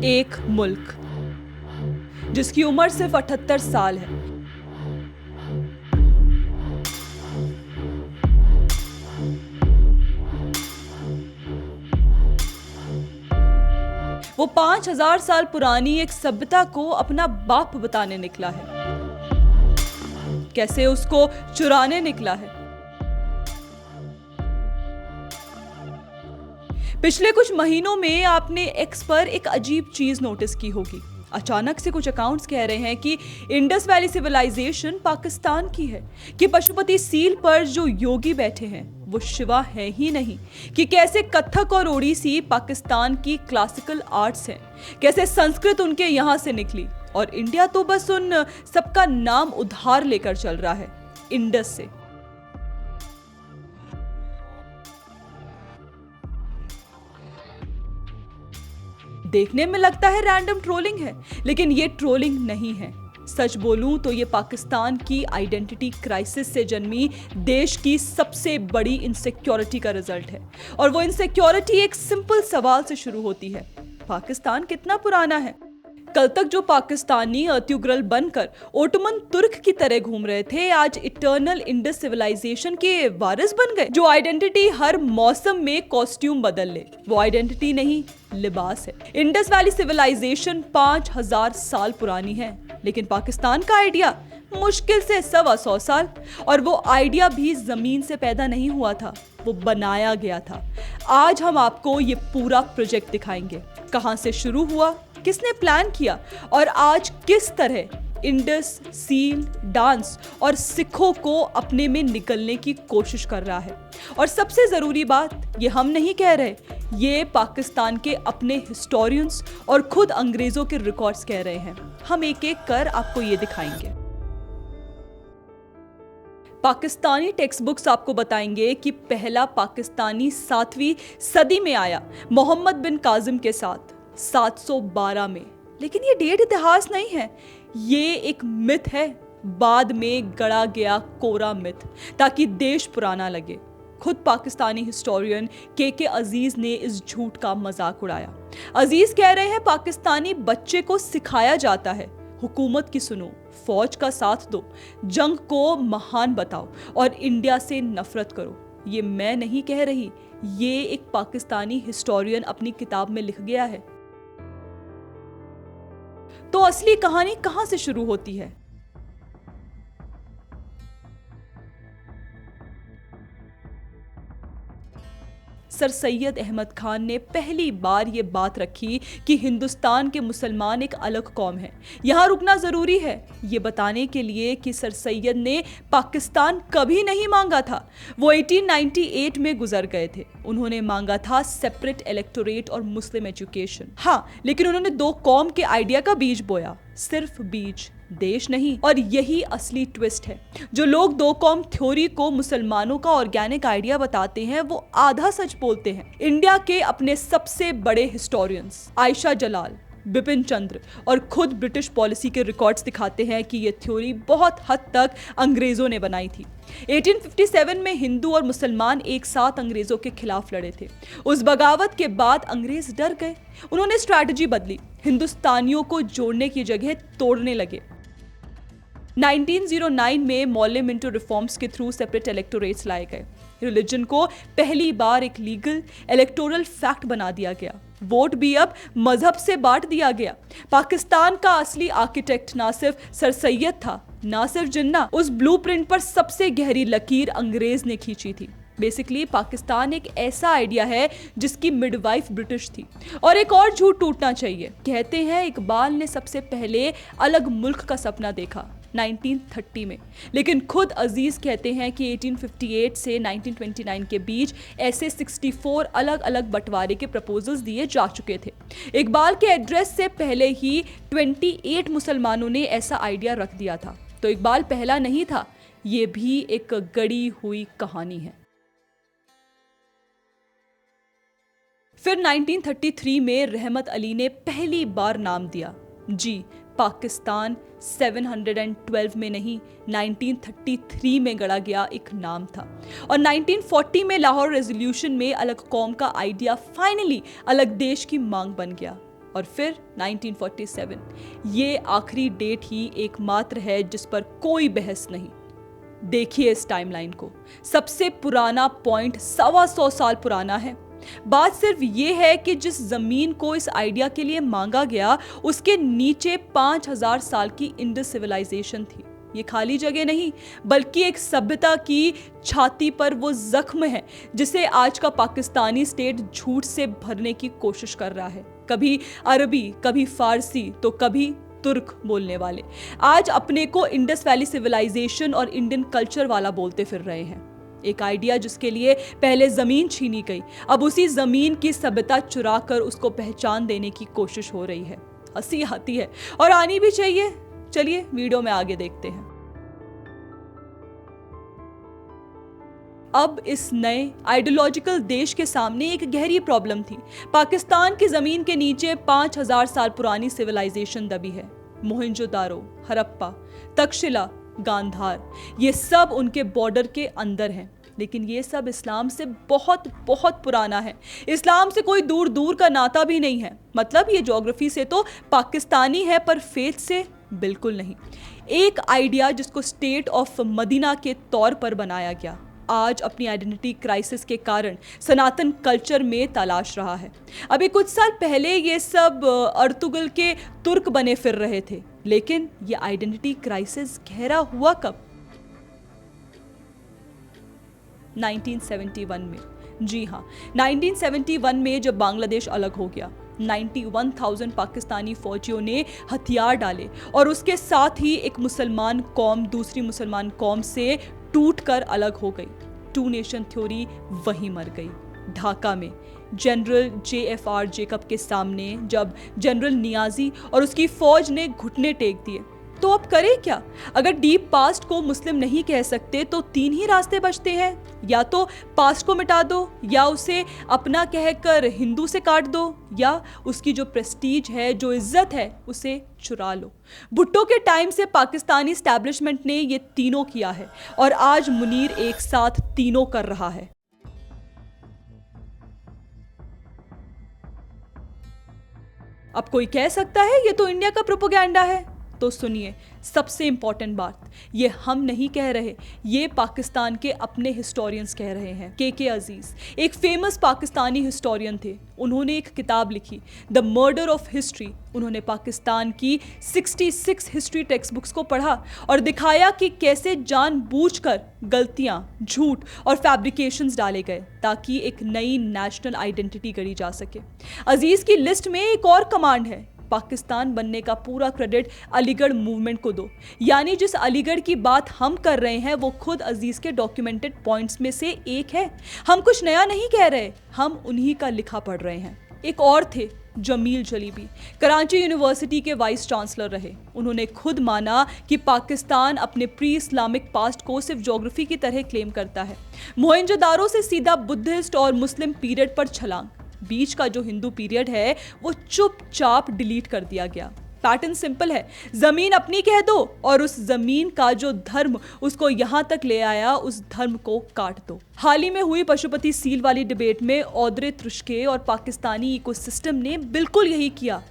एक मुल्क जिसकी उम्र सिर्फ 78 साल है। वो 5000 साल पुरानी एक सभ्यता को अपना बाप बताने निकला है। कैसे उसको चुराने निकला है। पिछले कुछ महीनों में आपने एक्स पर एक अजीब चीज नोटिस की होगी। अचानक से कुछ अकाउंट्स कह रहे हैं कि इंडस वैली सिविलाइजेशन पाकिस्तान की है, कि पशुपति सील पर जो योगी बैठे हैं वो शिवा है ही नहीं, कि कैसे कथक और ओडिसी पाकिस्तान की क्लासिकल आर्ट्स हैं, कैसे संस्कृत उनके यहाँ से निकली और इंडिया तो बस उन सबका नाम उधार लेकर चल रहा है, इंडस से। देखने में लगता है रैंडम ट्रोलिंग है, लेकिन ये ट्रोलिंग नहीं है। सच बोलूं तो ये पाकिस्तान की आइडेंटिटी क्राइसिस से जन्मी देश की सबसे बड़ी इनसिक्योरिटी का रिजल्ट है। और वो इनसिक्योरिटी एक सिंपल सवाल से शुरू होती है, पाकिस्तान कितना पुराना है? कल तक जो पाकिस्तानी अत्युग्रल बनकर ओटोमन तुर्क की तरह घूम रहे थे, आज इटर्नल इंडस सिविलाइजेशन के वारिस बन गए। जो आइडेंटिटी हर मौसम में कॉस्ट्यूम बदल ले, वो आइडेंटिटी नहीं, लिबास है। इंडस वैली सिविलाइजेशन 5000 साल पुरानी है, लेकिन पाकिस्तान का आइडिया मुश्किल से 125 साल। और वो आइडिया भी जमीन से पैदा नहीं हुआ था, वो बनाया गया था। आज हम आपको ये पूरा प्रोजेक्ट दिखाएंगे, कहां से शुरू हुआ, किसने प्लान किया और आज किस तरह इंडस सील डांस और सिखों को अपने में निकलने की कोशिश कर रहा है। और सबसे जरूरी बात, ये हम नहीं कह रहे, ये पाकिस्तान के अपने हिस्टोरियंस और खुद अंग्रेजों के रिकॉर्ड्स कह रहे हैं। हम एक एक कर आपको ये दिखाएंगे। पाकिस्तानी टेक्स्ट बुक्स आपको बताएंगे कि पहला पाकिस्तानी 7वीं सदी में आया मोहम्मद बिन काजिम के साथ 712 में। लेकिन ये डेट इतिहास नहीं है, ये एक मिथ है, बाद में गढ़ा गया कोरा मिथ, ताकि देश पुराना लगे। खुद पाकिस्तानी हिस्टोरियन के अजीज ने इस झूठ का मजाक उड़ाया। अजीज कह रहे हैं पाकिस्तानी बच्चे को सिखाया जाता है, हुकूमत की सुनो, फौज का साथ दो, जंग को महान बताओ और इंडिया से नफरत करो। ये मैं नहीं कह रही, ये एक पाकिस्तानी हिस्टोरियन अपनी किताब में लिख गया है। तो असली कहानी कहां से शुरू होती है? सर सैयद अहमद खान ने पहली बार ये बात रखी कि हिंदुस्तान के मुसलमान एक अलग कौम है। यहाँ रुकना जरूरी है ये बताने के लिए कि सर सैयद ने पाकिस्तान कभी नहीं मांगा था। वो 1898 में गुजर गए थे। उन्होंने मांगा था सेपरेट इलेक्टोरेट और मुस्लिम एजुकेशन। हाँ, लेकिन उन्होंने 2 कौम के आइडिया का बीज बोया, सिर्फ बीज, देश नहीं। और यही असली ट्विस्ट है। जो लोग 2 कौम थ्योरी को मुसलमानों का ऑर्गेनिक आइडिया बताते हैं, वो आधा सच बोलते हैं। इंडिया के अपने सबसे बड़े हिस्टोरियंस आयशा जलाल, बिपिन चंद्र और खुद ब्रिटिश पॉलिसी के रिकॉर्ड्स दिखाते हैं कि यह थ्योरी बहुत हद तक अंग्रेजों ने बनाई थी। 1857 में हिंदू और मुसलमान एक साथ अंग्रेजों के खिलाफ लड़े थे। उस बगावत के बाद अंग्रेज डर गए। उन्होंने स्ट्रैटेजी बदली, हिंदुस्तानियों को जोड़ने की जगह तोड़ने लगे। 1909 में मौले मिंटो रिफॉर्म्स के थ्रू सेपरेट इलेक्टोरेट्स लाए गए। रिलीजन को पहली बार एक लीगल इलेक्टोरल फैक्ट बना दिया गया। वोट भी अब मजहब से बांट दिया गया। पाकिस्तान का असली आर्किटेक्ट ना सिर्फ सर सैयद था, ना सिर्फ जिन्ना, उस ब्लूप्रिंट पर सबसे गहरी लकीर अंग्रेज ने खींची थी। बेसिकली पाकिस्तान एक ऐसा आइडिया है जिसकी मिडवाइफ ब्रिटिश थी। और एक और झूठ टूटना चाहिए। कहते हैं इकबाल ने सबसे पहले अलग मुल्क का सपना देखा 1930 में, लेकिन खुद अजीज कहते हैं कि 1858 से 1929 के बीच ऐसे 64 अलग अलग बंटवारे के प्रपोजल्स दिए जा चुके थे। इकबाल के एड्रेस से पहले ही 28 मुसलमानों ने ऐसा आइडिया रख दिया था। तो इकबाल पहला नहीं था, ये भी एक गढ़ी हुई कहानी है। फिर 1933 में रहमत अली ने पहली बार नाम दिया। जी, पाकिस्तान 712 में नहीं, 1933 में गढ़ा गया एक नाम था। और 1940 में लाहौर रेजोल्यूशन में अलग कौम का आइडिया फाइनली अलग देश की मांग बन गया। और फिर 1947। ये आखिरी डेट ही एकमात्र है जिस पर कोई बहस नहीं। देखिए इस टाइमलाइन को, सबसे पुराना पॉइंट 125 साल पुराना है। बात सिर्फ ये है कि जिस जमीन को इस आइडिया के लिए मांगा गया उसके नीचे 5000 साल की इंडस सिविलाइजेशन थी। ये खाली जगह नहीं बल्कि एक सभ्यता की छाती पर वो जख्म है जिसे आज का पाकिस्तानी स्टेट झूठ से भरने की कोशिश कर रहा है। कभी अरबी, कभी फारसी, तो कभी तुर्क बोलने वाले आज अपने को इंडस वैली सिविलाइजेशन और इंडियन कल्चर वाला बोलते फिर रहे हैं। एक आइडिया जिसके लिए पहले जमीन छीनी गई, अब उसी जमीन की सभ्यता चुरा कर उसको पहचान देने की कोशिश हो रही है। हंसी आती है और आनी भी चाहिए। चलिए वीडियो में आगे देखते हैं। अब इस नए आइडियोलॉजिकल देश के सामने एक गहरी प्रॉब्लम थी। पाकिस्तान की जमीन के नीचे 5000 साल पुरानी सिविलाइजेशन दबी है। मोहनजोदारो, हड़प्पा, तक्षशिला, गांधार, ये सब उनके बॉर्डर के अंदर हैं। लेकिन ये सब इस्लाम से बहुत बहुत पुराना है। इस्लाम से कोई दूर दूर का नाता भी नहीं है। मतलब ये ज्योग्राफी से तो पाकिस्तानी है पर फेथ से बिल्कुल नहीं। एक आइडिया जिसको स्टेट ऑफ मदीना के तौर पर बनाया गया आज अपनी आइडेंटिटी क्राइसिस के कारण सनातन कल्चर में तलाश रहा है। अभी कुछ साल पहले ये सब अर्तुगल के तुर्क बने फिर रहे थे, लेकिन ये आइडेंटिटी क्राइसिस गहरा हुआ कब? 1971 में। जी हाँ, 1971 में जब बांग्लादेश अलग हो गया। 91,000 पाकिस्तानी फौजियों ने हथियार डाले और उसके साथ ही एक मुसलमान कौम दूसरी मुसलमान कौम से टूटकर अलग हो गई। टू नेशन थ्योरी वहीं मर गई। ढाका में जनरल JFR जेकब के सामने जब जनरल नियाजी और उसकी फौज ने घुटने टेक दिए तो अब करें क्या? अगर डीप पास्ट को मुस्लिम नहीं कह सकते तो 3 ही रास्ते बचते हैं, या तो पास्ट को मिटा दो, या उसे अपना कहकर हिंदू से काट दो, या उसकी जो प्रेस्टीज है, जो इज्जत है, उसे चुरा लो। भुट्टो के टाइम से पाकिस्तानी एस्टैब्लिशमेंट ने ये तीनों किया है और आज मुनीर एक साथ तीनों कर रहा है। अब कोई कह सकता है ये तो इंडिया का प्रोपेगेंडा है। तो सुनिए, सबसे इंपॉर्टेंट बात, ये हम नहीं कह रहे, ये पाकिस्तान के अपने हिस्टोरियंस कह रहे हैं। के अजीज एक फेमस पाकिस्तानी हिस्टोरियन थे। उन्होंने एक किताब लिखी, द मर्डर ऑफ हिस्ट्री। उन्होंने पाकिस्तान की 66 हिस्ट्री टेक्स्ट बुक्स को पढ़ा और दिखाया कि कैसे जानबूझकर गलतियां, झूठ और फैब्रिकेशंस डाले गए ताकि एक नई नेशनल आइडेंटिटी गढ़ी जा सके। अजीज की लिस्ट में एक और कमांड है, पाकिस्तान बनने का पूरा क्रेडिट अलीगढ़ मूवमेंट को दो। यानी जिस अलीगढ़ की बात हम कर रहे हैं वो खुद अजीज के डॉक्यूमेंटेड पॉइंट्स में से एक है। हम कुछ नया नहीं कह रहे, हम उन्हीं का लिखा पढ़ रहे हैं। एक और थे जमील जलीबी, कराची यूनिवर्सिटी के वाइस चांसलर रहे। उन्होंने खुद माना कि पाकिस्तान अपने प्री इस्लामिक पास्ट को सिर्फ ज्योग्राफी की तरह क्लेम करता है। मोहनजोदारो से सीधा बुद्धिस्ट और मुस्लिम पीरियड पर छलांग, बीच का जो हिंदू पीरियड है वो चुपचाप डिलीट कर दिया गया। पैटर्न सिंपल है, जमीन अपनी कह दो और उस जमीन का जो धर्म उसको यहां तक ले आया उस धर्म को काट दो। हाल ही में हुई पशुपति सील वाली डिबेट में औदरे तुर्के और पाकिस्तानी इकोसिस्टम ने बिल्कुल यही किया।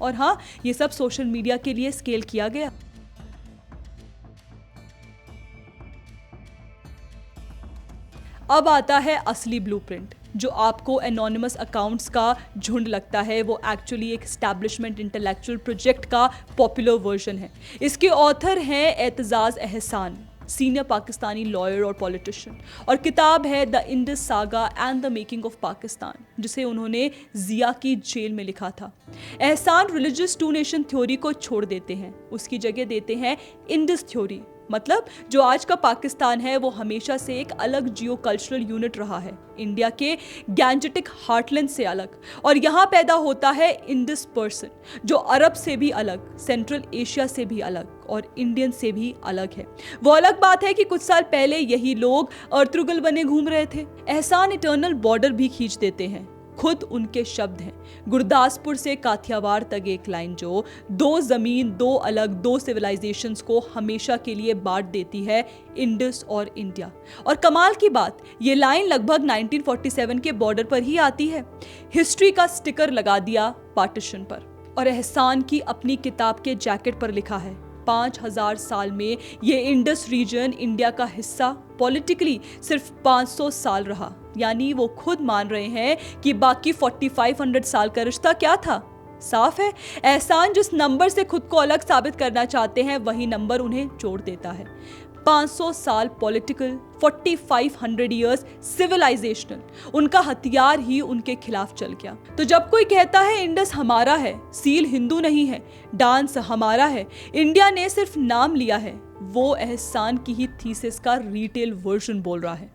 और हाँ, ये सब सोशल मीडिया के लिए स्केल किया गया। अब आता है असली ब्लूप्रिंट। जो आपको एनोनिमस अकाउंट्स का झुंड लगता है वो एक्चुअली एक एस्टैब्लिशमेंट इंटेलेक्चुअल प्रोजेक्ट का पॉपुलर वर्जन है। इसके ऑथर हैं एतजाज एहसान, सीनियर पाकिस्तानी लॉयर और पॉलिटिशियन, और किताब है the Indus saga and the making of Pakistan, जिसे उन्होंने जिया की जेल में लिखा था। एहसान रिलीजियस टू नेशन थ्योरी को छोड़ देते हैं, उसकी जगह देते हैं इंडस थ्योरी। मतलब जो आज का पाकिस्तान है वो हमेशा से एक अलग जियो कल्चरल यूनिट रहा है, इंडिया के गैंजेटिक हार्टलैंड से अलग, और यहाँ पैदा होता है इंडस पर्सन जो अरब से भी अलग, सेंट्रल एशिया से भी अलग और इंडियन से भी अलग है। वो अलग बात है कि कुछ साल पहले यही लोग अर्तुगरुल बने घूम रहे थे। एहसान इटर्नल बॉर्डर भी खींच देते हैं। खुद उनके शब्द हैं। गुरदासपुर से काठियावाड़ तक एक लाइन जो दो जमीन, दो अलग, दो सिविलाइजेशंस को हमेशा के लिए बांट देती है, इंडस और इंडिया। और कमाल की बात, ये लाइन लगभग 1947 के बॉर्डर पर ही आती है। हिस्ट्री का स्टिकर लगा दिया पार्टीशन पर। और एहसान की अपनी किताब के जैकेट पर लिखा है 5000 साल में ये इंडस रीजन इंडिया का हिस्सा पॉलिटिकली सिर्फ 500 साल रहा। यानी वो खुद मान रहे हैं कि बाकी 4500 साल का रिश्ता क्या था। साफ है, एहसान जिस नंबर से खुद को अलग साबित करना चाहते हैं वही नंबर उन्हें जोड़ देता है। 500 साल पॉलिटिकल, 4500 इयर्स सिविलाइजेशनल, उनका हथियार ही उनके खिलाफ चल गया। तो जब कोई कहता है इंडस हमारा है, सील हिंदू नहीं है, डांस हमारा है, इंडिया ने सिर्फ नाम लिया है, वो एहसान की ही थीसिस का रिटेल वर्जन बोल रहा है।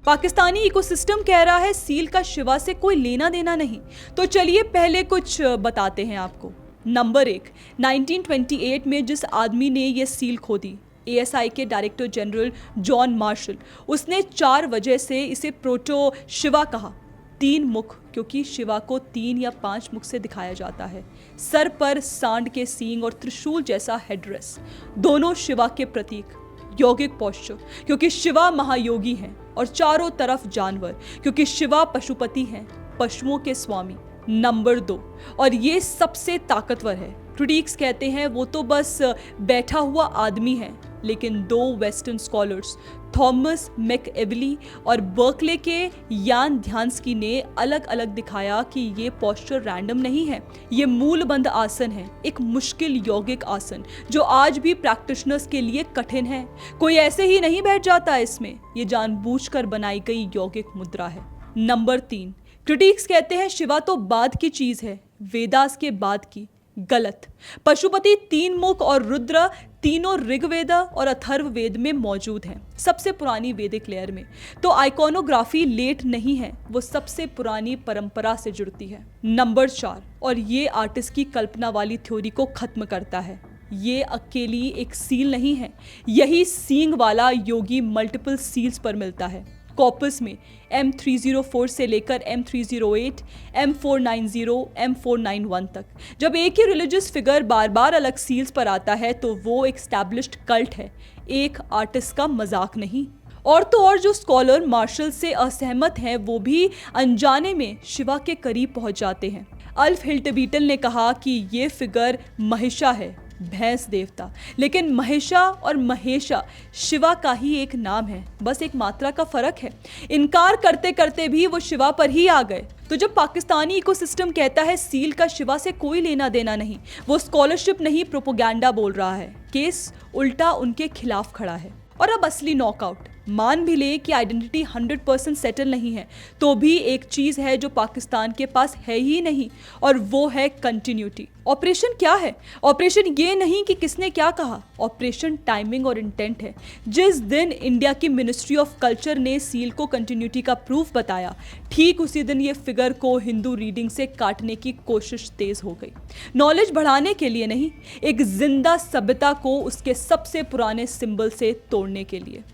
पाकिस्तानी इकोसिस्टम कह रहा है सील का शिवा से कोई लेना देना नहीं। तो चलिए पहले कुछ बताते हैं आपको। नंबर 1, 1928 में जिस आदमी ने ये सील खोदी, ASI के डायरेक्टर जनरल जॉन मार्शल, उसने 4 वजह से इसे प्रोटो शिवा कहा। 3 मुख, क्योंकि शिवा को 3 या 5 मुख से दिखाया जाता है। सर पर सांड के सींग और त्रिशूल जैसा हेडड्रेस, दोनों शिवा के प्रतीक। यौगिक पोस्चर, क्योंकि शिवा महायोगी हैं। और चारों तरफ जानवर, क्योंकि शिवा पशुपति हैं, पशुओं के स्वामी। नंबर 2, और ये सबसे ताकतवर है, क्रिटिक्स कहते हैं वो तो बस बैठा हुआ आदमी है। लेकिन 2 वेस्टर्न स्कॉलर्स, थॉमस मैकएवली और बर्कले के यान ध्यानस्की ने अलग अलग दिखाया कि ये पोस्चर रैंडम नहीं है, ये मूलबंध आसन है, एक मुश्किल यौगिक आसन जो आज भी प्रैक्टिशनर्स के लिए कठिन है। कोई ऐसे ही नहीं बैठ जाता इसमें, ये जानबूझकर बनाई गई यौगिक मुद्रा है। नंबर 3, क्रिटिक्स कहते हैं शिवा तो बाद की चीज है, वेदास के बाद की। गलत। पशुपति 3 मुख और रुद्र तीनों ऋग्वेद और अथर्ववेद में मौजूद हैं, सबसे पुरानी वैदिक लेयर में। तो आइकोनोग्राफी लेट नहीं है, वो सबसे पुरानी परंपरा से जुड़ती है। नंबर 4, और ये आर्टिस्ट की कल्पना वाली थ्योरी को खत्म करता है। ये अकेली एक सील नहीं है, यही सींग वाला योगी मल्टीपल सील्स पर मिलता है। कॉपस में M304 से लेकर M308, M490, M491 तक। जब एक ही रिलीजियस फिगर बार बार अलग सील्स पर आता है तो वो एक एस्टैब्लिश्ड कल्ट है, एक आर्टिस्ट का मजाक नहीं। और तो और जो स्कॉलर मार्शल से असहमत हैं वो भी अनजाने में शिवा के करीब पहुंच जाते हैं। अल्फ हिल्टबीटल ने कहा कि ये फिगर महिषा है, भैंस देवता, लेकिन महेशा और महेशा शिवा का ही एक नाम है, बस एक मात्रा का फर्क है। इनकार करते करते भी वो शिवा पर ही आ गए। तो जब पाकिस्तानी इकोसिस्टम कहता है सील का शिवा से कोई लेना देना नहीं, वो स्कॉलरशिप नहीं प्रोपोगेंडा बोल रहा है, केस उल्टा उनके खिलाफ खड़ा है। और अब असली नॉकआउट, मान भी ले कि आइडेंटिटी 100% सेटल नहीं है, तो भी एक चीज है जो पाकिस्तान के पास है ही नहीं, और वो है कंटिन्यूटी। ऑपरेशन क्या है? ऑपरेशन ये नहीं कि किसने क्या कहा, ऑपरेशन टाइमिंग और इंटेंट है। जिस दिन इंडिया की मिनिस्ट्री ऑफ कल्चर ने सील को कंटिन्यूटी का प्रूफ बताया, ठीक उसी दिन ये फिगर को हिंदू रीडिंग से काटने की कोशिश तेज हो गई। नॉलेज बढ़ाने के लिए नहीं, एक जिंदा सभ्यता को उसके सबसे पुराने सिंबल से तोड़ने के लिए।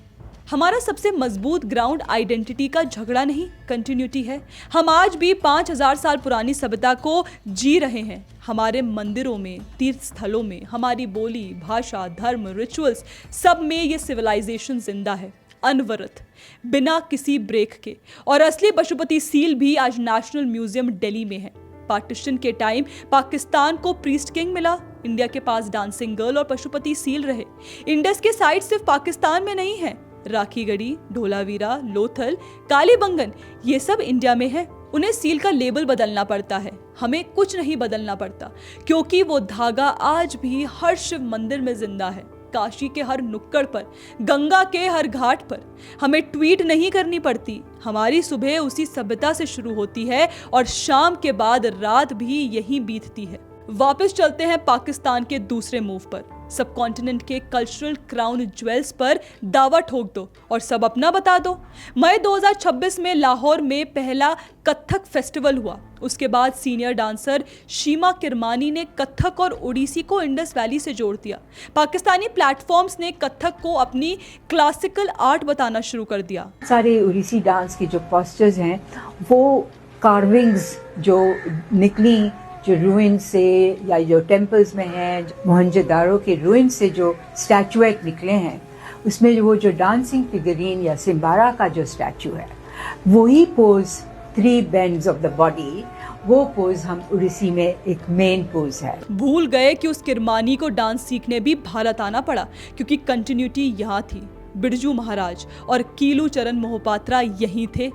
हमारा सबसे मजबूत ग्राउंड आइडेंटिटी का झगड़ा नहीं, कंटिन्यूटी है। हम आज भी 5000 साल पुरानी सभ्यता को जी रहे हैं। हमारे मंदिरों में, तीर्थ स्थलों में, हमारी बोली, भाषा, धर्म, रिचुअल्स, सब में ये सिविलाइजेशन जिंदा है, अनवरत, बिना किसी ब्रेक के। और असली पशुपति सील भी आज नेशनल म्यूजियम दिल्ली में है। पार्टीशन के टाइम पाकिस्तान को प्रीस्ट किंग मिला, इंडिया के पास डांसिंग गर्ल और पशुपति सील रहे। इंडस के साइट सिर्फ पाकिस्तान में नहीं है, राखीगढ़ी, ढोलावीरा, लोथल, कालीबंगन, ये सब इंडिया में है। उन्हें सील का लेबल बदलना पड़ता है, हमें कुछ नहीं बदलना पड़ता, क्योंकि वो धागा आज भी हर शिव मंदिर में जिंदा है, काशी के हर नुक्कड़ पर, गंगा के हर घाट पर। हमें ट्वीट नहीं करनी पड़ती, हमारी सुबह उसी सभ्यता से शुरू होती है और शाम के बाद रात भी यही बीतती है। वापस चलते हैं पाकिस्तान के दूसरे मूव पर, सब कॉन्टिनेंट के कल्चरल क्राउन ज्वेल्स पर दावा ठोक दो और सब अपना बता दो। मई 2026 में लाहौर में पहला कथक फेस्टिवल हुआ। उसके बाद सीनियर डांसर शीमा किरमानी ने कथक और ओडिसी को इंडस वैली से जोड़ दिया। पाकिस्तानी प्लेटफॉर्म्स ने कथक को अपनी क्लासिकल आर्ट बताना शुरू कर दिया। सारे ओडिसी डांस की जो पोस्चर्स हैं वो कार्विंग्स जो निकली, जो रूइन से या जो टेम्पल्स में हैं, मोहनजोदारो के रूइन से जो स्टैचुएट निकले हैं, उसमें वो जो डांसिंग फिगरीन या सिम्बारा का जो स्टैचू है, वही pose 3 bends of the body, वो पोज हम उड़ीसी में एक मेन पोज है। भूल गए कि उस किरमानी को डांस सीखने भी भारत आना पड़ा, क्योंकि कंटिन्यूटी यहाँ थी। बिरजू महाराज और कीलू चरण मोहपात्रा यहीं थे।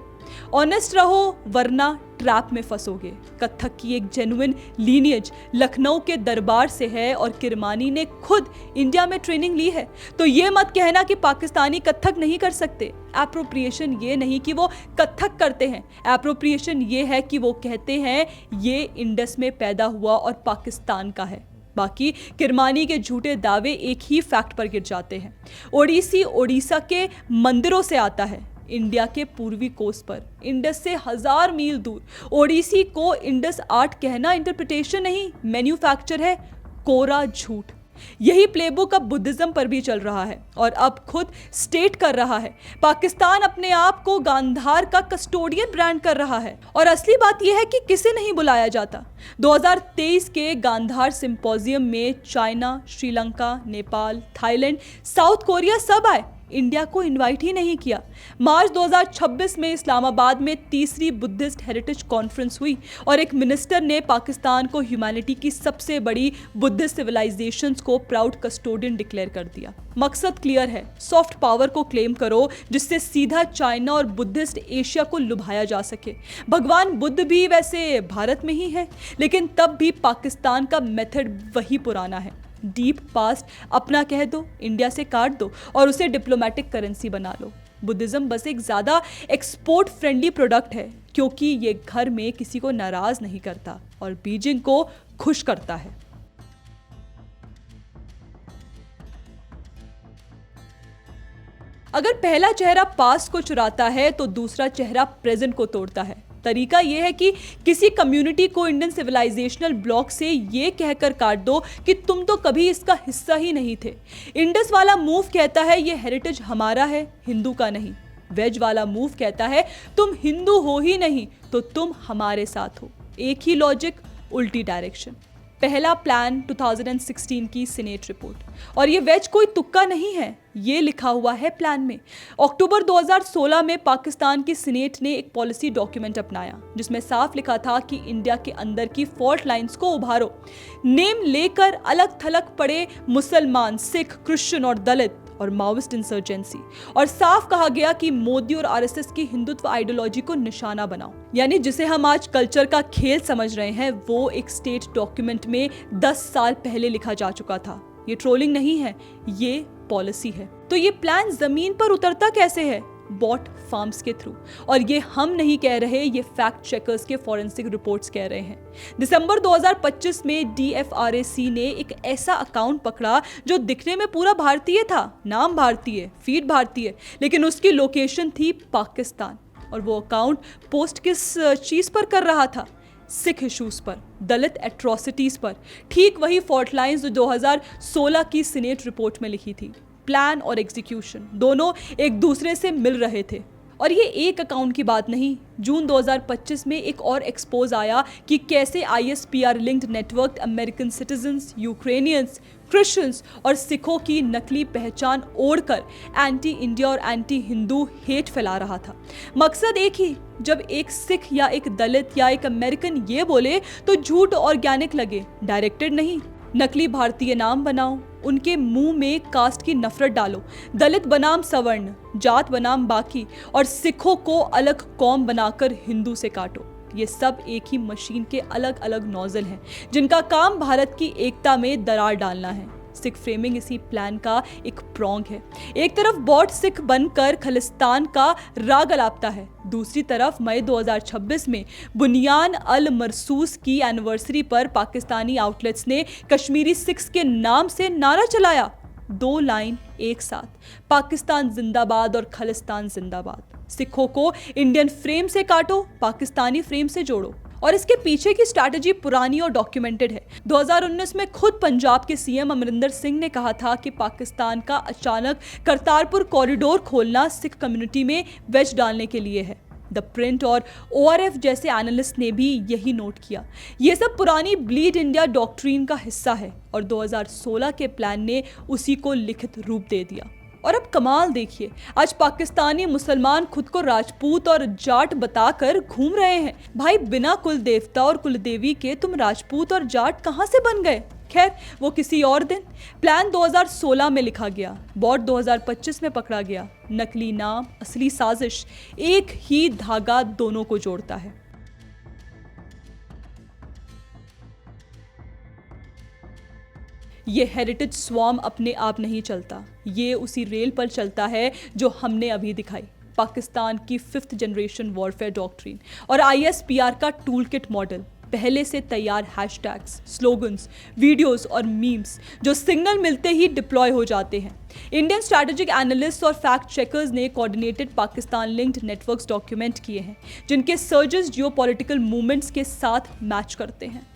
ऑनेस्ट रहो वरना ट्रैप में फंसोगे। कथक की एक जेन्युइन लीनियज लखनऊ के दरबार से है और किरमानी ने खुद इंडिया में ट्रेनिंग ली है। तो ये मत कहना कि पाकिस्तानी कथक नहीं कर सकते। एप्रोप्रिएशन ये नहीं कि वो कथक करते हैं, एप्रोप्रिएशन ये है कि वो कहते हैं ये इंडस में पैदा हुआ और पाकिस्तान का है। बाकी किरमानी के झूठे दावे एक ही फैक्ट पर गिर जाते हैं। ओडिसी ओडिशा के मंदिरों से आता है, इंडिया के पूर्वी कोस्ट पर, इंडस से 1000 मील दूर। ओडिसी को इंडस आर्ट कहना इंटरप्रिटेशन नहीं, मैन्युफैक्चर है, कोरा झूठ। यही प्लेबुक अब बुद्धिज्म पर भी चल रहा है और अब खुद स्टेट कर रहा है। पाकिस्तान अपने आप को गांधार का कस्टोडियन ब्रांड कर रहा है और असली बात यह है कि किसे नहीं बुलाया जाता। 2023 के गांधार सिंपोजियम में China, Sri Lanka, Nepal, Thailand, south Korea सब आए, इंडिया को इनवाइट ही नहीं किया। मार्च 2026 में इस्लामाबाद में तीसरी बुद्धिस्ट हेरिटेज कॉन्फ्रेंस हुई और एक मिनिस्टर ने पाकिस्तान को ह्यूमैनिटी की सबसे बड़ी बुद्धिस्ट सिविलाइजेशंस को प्राउड कस्टोडियन डिक्लेयर कर दिया। मकसद क्लियर है, सॉफ्ट पावर को क्लेम करो जिससे सीधा चाइना और बुद्धिस्ट एशिया को लुभाया जा सके। भगवान बुद्ध भी वैसे भारत में ही है, लेकिन तब भी पाकिस्तान का मेथड वही पुराना है। डीप पास्ट अपना कह दो, इंडिया से काट दो और उसे डिप्लोमेटिक करेंसी बना लो। बुद्धिज्म बस एक ज़्यादा एक्सपोर्ट फ्रेंडली प्रोडक्ट है, क्योंकि ये घर में किसी को नाराज नहीं करता और बीजिंग को खुश करता है। अगर पहला चेहरा पास्ट को चुराता है तो दूसरा चेहरा प्रेजेंट को तोड़ता है। तरीका यह है कि किसी कम्युनिटी को इंडियन सिविलाइजेशनल ब्लॉक से ये कहकर काट दो कि तुम तो कभी इसका हिस्सा ही नहीं थे। इंडस वाला मूव कहता है ये हेरिटेज हमारा है, हिंदू का नहीं। वेज वाला मूव कहता है तुम हिंदू हो ही नहीं तो तुम हमारे साथ हो। एक ही लॉजिक, उल्टी डायरेक्शन। पहला प्लान 2016 की सीनेट रिपोर्ट, और ये वेज कोई तुक्का नहीं है, ये लिखा हुआ है प्लान में। अक्टूबर 2016 में पाकिस्तान की सीनेट ने एक पॉलिसी डॉक्यूमेंट अपनाया जिसमें साफ लिखा था कि इंडिया के अंदर की फॉल्ट लाइंस को उभारो। नेम लेकर अलग थलग पड़े मुसलमान, सिख, क्रिश्चियन और दलित और माओइस्ट इंसर्जेंसी, और साफ कहा गया कि मोदी और आरएसएस की हिंदुत्व आइडियोलॉजी को निशाना बनाओ। यानी जिसे हम आज कल्चर का खेल समझ रहे हैं वो एक स्टेट डॉक्यूमेंट में 10 साल पहले लिखा जा चुका था। ये ट्रोलिंग नहीं है, ये पॉलिसी है। तो ये प्लान जमीन पर उतरता कैसे है? बॉट फार्म्स के थ्रू। और ये हम नहीं कह रहे, ये फैक्ट चेकर्स के फॉरेंसिक रिपोर्ट्स कह रहे हैं। दिसंबर 2025 में DFRAC ने एक ऐसा अकाउंट पकड़ा जो दिखने में पूरा भारतीय था, नाम भारतीय, फीड भारतीय, लेकिन उसकी लोकेशन थी पाकिस्तान। और वो अकाउंट पोस्ट किस चीज पर कर रहा था? सिख इश्यूज पर, दलित एट्रोसिटीज पर। ठीक वही फॉल्ट लाइंस जो 2016 की सीनेट रिपोर्ट में लिखी थी। प्लान और एग्जीक्यूशन दोनों एक दूसरे से मिल रहे थे। और ये एक अकाउंट की बात नहीं। जून 2025 में एक और एक्सपोज आया कि कैसे ISPR linked network American citizens, Ukrainians, Christians और सिखों की नकली पहचान ओढ़कर एंटी इंडिया और एंटी हिंदू हेट फैला रहा था। मकसद एक ही, जब एक सिख या एक दलित या एक अमेरिकन ये बोले तो झूठ ऑर्गेनिक लगे, डायरेक्टेड नहीं। नकली भारतीय नाम बनाओ, उनके मुंह में कास्ट की नफरत डालो, दलित बनाम सवर्ण, जात बनाम बाकी, और सिखों को अलग कौम बनाकर हिंदू से काटो। ये सब एक ही मशीन के अलग अलग नोजल हैं जिनका काम भारत की एकता में दरार डालना है। सिख फ्रेमिंग इसी प्लान का एक प्रॉन्ग है। एक तरफ बॉट सिख बनकर खालिस्तान का राग अलापता है, दूसरी तरफ मई 2026 में बुनियान अल मरसूस की एनिवर्सरी पर पाकिस्तानी आउटलेट्स ने कश्मीरी सिख्स के नाम से नारा चलाया। 2 लाइन एक साथ, पाकिस्तान जिंदाबाद और खालिस्तान जिंदाबाद। सिखों को इंडियन फ्रेम से काटो, पाकिस्तानी फ्रेम से जोड़ो। और इसके पीछे की स्ट्रैटेजी पुरानी और डॉक्यूमेंटेड है। 2019 में खुद पंजाब के सीएम अमरिंदर सिंह ने कहा था कि पाकिस्तान का अचानक करतारपुर कॉरिडोर खोलना सिख कम्युनिटी में वेज डालने के लिए है। द प्रिंट और ORF जैसे एनालिस्ट ने भी यही नोट किया। ये सब पुरानी ब्लीड इंडिया डॉक्ट्रीन का हिस्सा है और 2016 के प्लान ने उसी को लिखित रूप दे दिया। और अब कमाल देखिए, आज पाकिस्तानी मुसलमान खुद को राजपूत और जाट बताकर घूम रहे हैं। भाई, बिना कुल देवता और कुल देवी के तुम राजपूत और जाट कहां से बन गए? खैर, वो किसी और दिन। प्लान 2016 में लिखा गया, बॉट 2025 में पकड़ा गया। नकली नाम, असली साजिश, एक ही धागा दोनों को जोड़ता है। ये हेरिटेज स्वार्म अपने आप नहीं चलता, ये उसी रेल पर चलता है जो हमने अभी दिखाई। पाकिस्तान की 5th जनरेशन वॉरफेयर डॉक्ट्रिन और ISPR का टूल किट मॉडल, पहले से तैयार हैशटैग्स, स्लोगन्स, वीडियोस और मीम्स जो सिग्नल मिलते ही डिप्लॉय हो जाते हैं। इंडियन स्ट्रैटेजिक एनालिस्ट और फैक्ट चेकर्स ने coordinated Pakistan linked networks document किए हैं, जिनके सर्जेस जियोपॉलिटिकल मूवमेंट्स के साथ मैच करते हैं।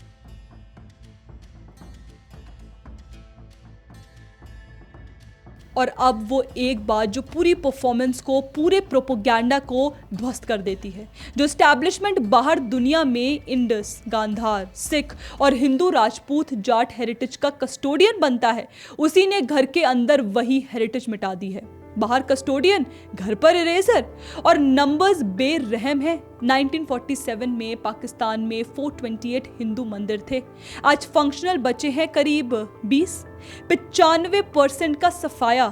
और अब वो एक बात जो पूरी परफॉर्मेंस को, पूरे प्रोपोगेंडा को ध्वस्त कर देती है। जो एस्टैब्लिशमेंट बाहर दुनिया में इंडस, गांधार, सिख और हिंदू राजपूत जाट हेरिटेज का कस्टोडियन बनता है, उसी ने घर के अंदर वही हेरिटेज मिटा दी है। बाहर कस्टोडियन, घर पर इरेजर। और नंबर्स बेरहम है। 1947 में पाकिस्तान में 428 हिंदू मंदिर थे, आज फंक्शनल बचे हैं करीब 20। 95% का सफाया।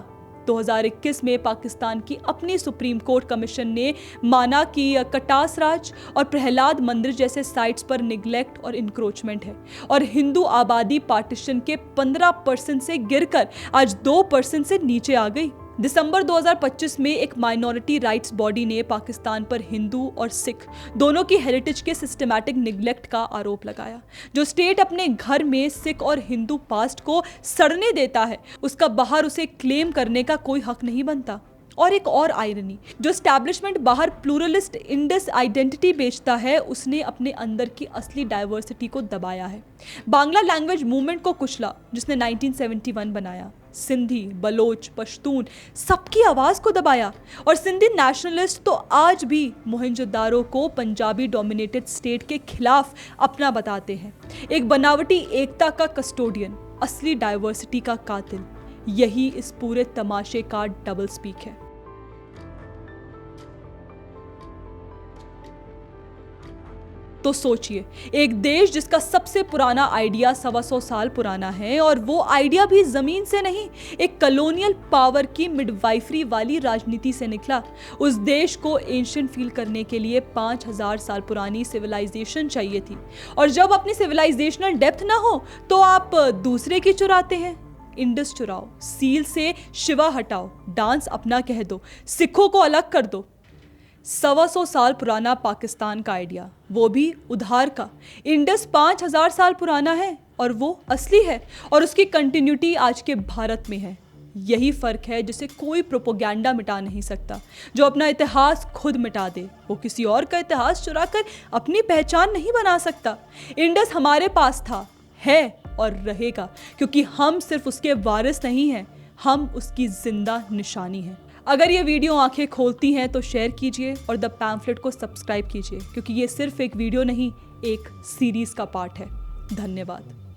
2021 में पाकिस्तान की अपनी सुप्रीम कोर्ट कमीशन ने माना कि कटास राज और प्रहलाद मंदिर जैसे साइट्स पर निग्लेक्ट और इंक्रोचमेंट है और हिंदू आबादी पार्टीशन के 15% से गिरकर आज 2% से नीचे आ गई। दिसंबर 2025 में एक माइनॉरिटी राइट्स बॉडी ने पाकिस्तान पर हिंदू और सिख दोनों की हेरिटेज के सिस्टमैटिक निग्लेक्ट का आरोप लगाया। जो स्टेट अपने घर में सिख और हिंदू पास्ट को सड़ने देता है, उसका बाहर उसे क्लेम करने का कोई हक नहीं बनता। और एक और आयरनी, जो एस्टैब्लिशमेंट बाहर प्लूरलिस्ट इंडस आइडेंटिटी बेचता है, उसने अपने अंदर की असली डाइवर्सिटी को दबाया है। बांग्ला लैंग्वेज मूवमेंट को कुचला, जिसने 1971 बनाया। सिंधी, बलोच, पश्तून, सबकी आवाज को दबाया। और सिंधी नेशनलिस्ट तो आज भी मोहनजोदारो को पंजाबी डोमिनेटेड स्टेट के खिलाफ अपना बताते हैं। एक बनावटी एकता का कस्टोडियन, असली डाइवर्सिटी का कातिल। यही इस पूरे तमाशे का डबल स्पीक है। तो सोचिए, एक देश जिसका सबसे पुराना आइडिया 125 साल पुराना है, और वो आइडिया भी जमीन से नहीं, एक कॉलोनियल पावर की मिडवाइफरी वाली राजनीति से निकला। उस देश को एंशिएंट फील करने के लिए 5000 साल पुरानी सिविलाइजेशन चाहिए थी। और जब अपनी सिविलाइजेशनल डेप्थ ना हो तो आप दूसरे की चुराते हैं। इंडस चुराओ, सील से शिवा हटाओ, डांस अपना कह दो, सिखों को अलग कर दो। 125 साल पुराना पाकिस्तान का आइडिया, वो भी उधार का। इंडस 5000 साल पुराना है और वो असली है, और उसकी कंटिन्यूटी आज के भारत में है। यही फर्क है जिसे कोई प्रोपोगेंडा मिटा नहीं सकता। जो अपना इतिहास खुद मिटा दे, वो किसी और का इतिहास चुराकर अपनी पहचान नहीं बना सकता। इंडस हमारे पास था, है और रहेगा, क्योंकि हम सिर्फ उसके वारिस नहीं हैं, हम उसकी जिंदा निशानी हैं। अगर ये वीडियो आंखें खोलती हैं तो शेयर कीजिए और द पैम्फलेट को सब्सक्राइब कीजिए, क्योंकि ये सिर्फ एक वीडियो नहीं, एक सीरीज का पार्ट है। धन्यवाद।